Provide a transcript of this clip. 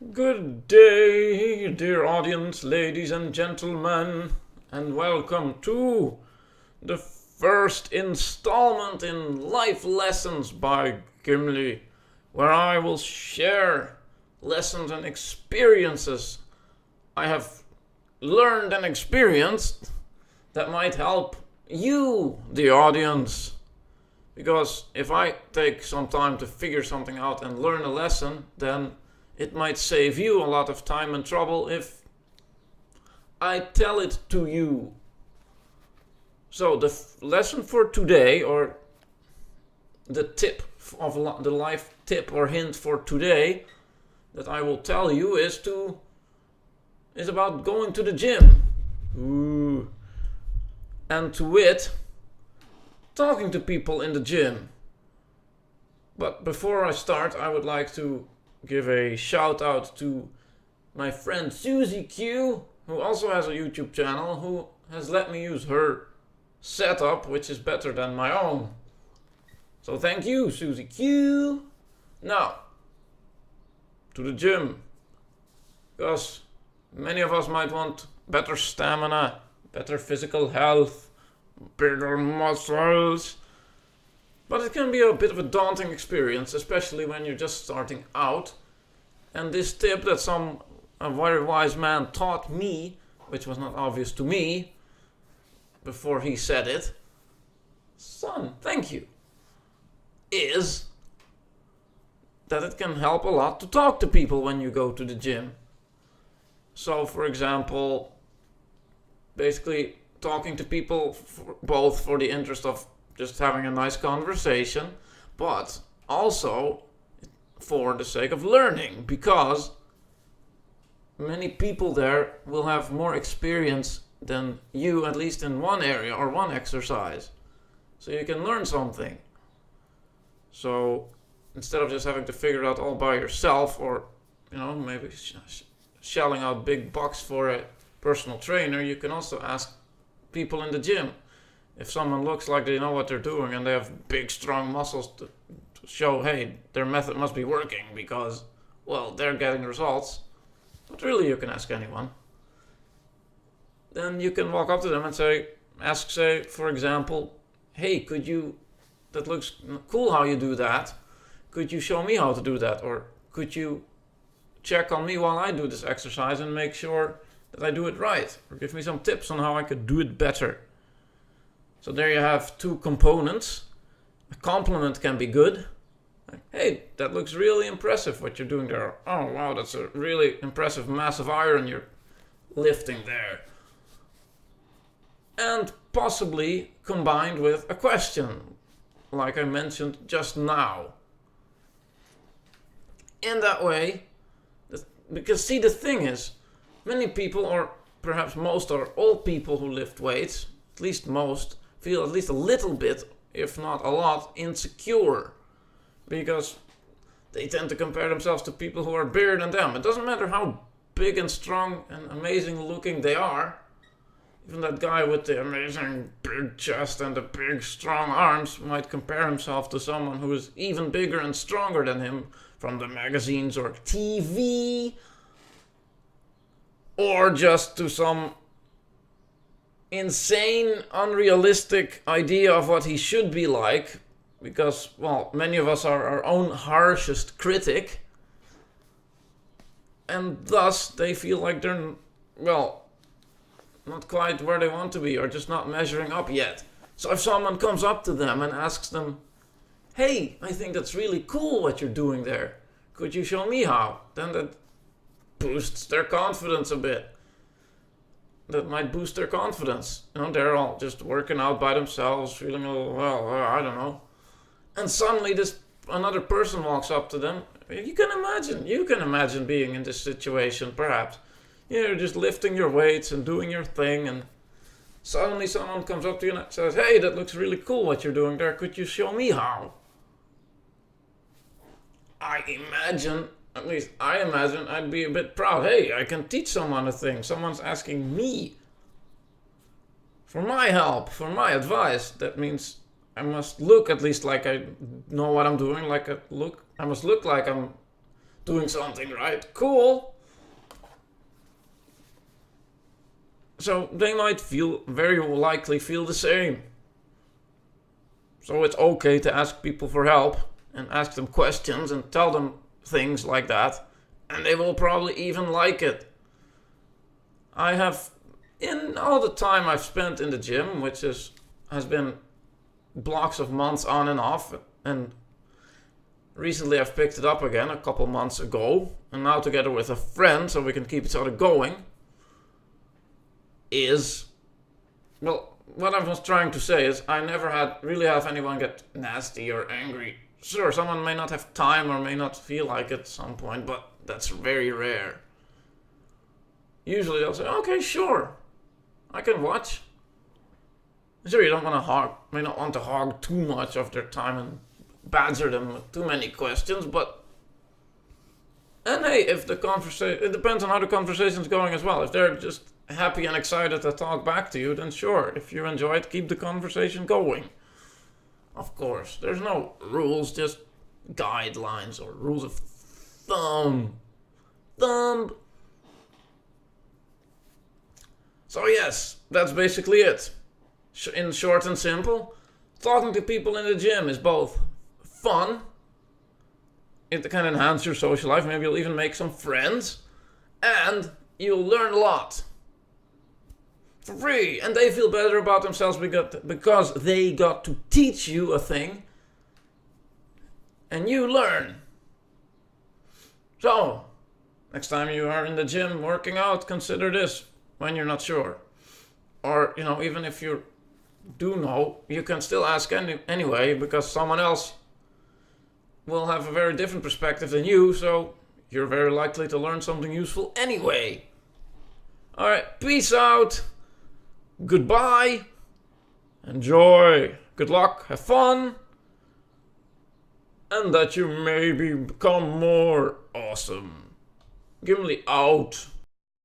Good day, dear audience, ladies and gentlemen, and welcome to the first installment in Life Lessons by Gimli, where I will share lessons and experiences I have learned and experienced that might help you, the audience. Because if I take some time to figure something out and learn a lesson, then it might save you a lot of time and trouble if I tell it to you. So the lesson for today, or the tip of the life tip or hint for today that I will tell you is about going to the gym. Ooh. And to wit, talking to people in the gym. But before I start, I would like to give a shout out to my friend Susie Q, who also has a YouTube channel, who has let me use her setup, which is better than my own. So thank you, Susie Q. Now, to the gym. Because many of us might want better stamina, better physical health, bigger muscles. But it can be a bit of a daunting experience, especially when you're just starting out. And this tip that a very wise man taught me, which was not obvious to me before he said it, son, thank you, is that it can help a lot to talk to people when you go to the gym. So, for example, basically talking to people both for the interest of just having a nice conversation, but also for the sake of learning, because many people there will have more experience than you, at least in one area or one exercise. So you can learn something. So instead of just having to figure it out all by yourself, or maybe shelling out big bucks for a personal trainer, you can also ask people in the gym. If someone looks like they know what they're doing and they have big, strong muscles to show, hey, their method must be working because, well, they're getting results. But really, you can ask anyone. Then you can walk up to them and say, for example, hey, that looks cool how you do that. Could you show me how to do that? Or could you check on me while I do this exercise and make sure that I do it right? Or give me some tips on how I could do it better. So there you have two components. A compliment can be good. Like, hey, that looks really impressive what you're doing there. Oh, wow, that's a really impressive mass of iron you're lifting there. And possibly combined with a question, like I mentioned just now. In that way, because see, the thing is, many people, or perhaps most or all people who lift weights, at least most, feel at least a little bit, if not a lot, insecure. Because they tend to compare themselves to people who are bigger than them. It doesn't matter how big and strong and amazing looking they are. Even that guy with the amazing big chest and the big strong arms might compare himself to someone who is even bigger and stronger than him from the magazines or TV. Or just to some insane, unrealistic idea of what he should be like, because, well, many of us are our own harshest critic, and thus they feel like they're, well, not quite where they want to be, or just not measuring up yet. So if someone comes up to them and asks them, hey, I think that's really cool what you're doing there, could you show me how? Then that boosts their confidence a bit. That might boost their confidence. They're all just working out by themselves, feeling a little, well, I don't know. And suddenly another person walks up to them. You can imagine being in this situation, perhaps. You're just lifting your weights and doing your thing, and suddenly someone comes up to you and says, hey, that looks really cool what you're doing there. Could you show me how? At least I imagine I'd be a bit proud. Hey, I can teach someone a thing. Someone's asking me for my help, for my advice. That means I must look at least like I know what I'm doing. I must look like I'm doing something right. Cool. So they might very likely feel the same. So it's okay to ask people for help and ask them questions and tell them things like that. And they will probably even like it. I have, in all the time I've spent in the gym, which has been blocks of months on and off, and recently I've picked it up again a couple months ago, and now together with a friend, so we can keep each other going, well, what I was trying to say is I never really have anyone get nasty or angry. Sure, someone may not have time or may not feel like it at some point, but that's very rare. Usually they'll say, okay, sure, I can watch. Sure, you may not want to hog too much of their time and badger them with too many questions, and hey, if the conversation, it depends on how the conversation's going as well. If they're just happy and excited to talk back to you, then sure, if you enjoy it, keep the conversation going. Of course, there's no rules, just guidelines or rules of thumb. So yes, that's basically it. In short and simple, talking to people in the gym is both fun, it can enhance your social life, maybe you'll even make some friends, and you'll learn a lot. For free, and they feel better about themselves because they got to teach you a thing, and you learn. So, next time you are in the gym working out, consider this when you're not sure. Or, even if you do know, you can still ask anyway, because someone else will have a very different perspective than you, so you're very likely to learn something useful anyway. Alright, peace out. Goodbye. Enjoy. Good luck. Have fun. And that you maybe become more awesome. Gimli out.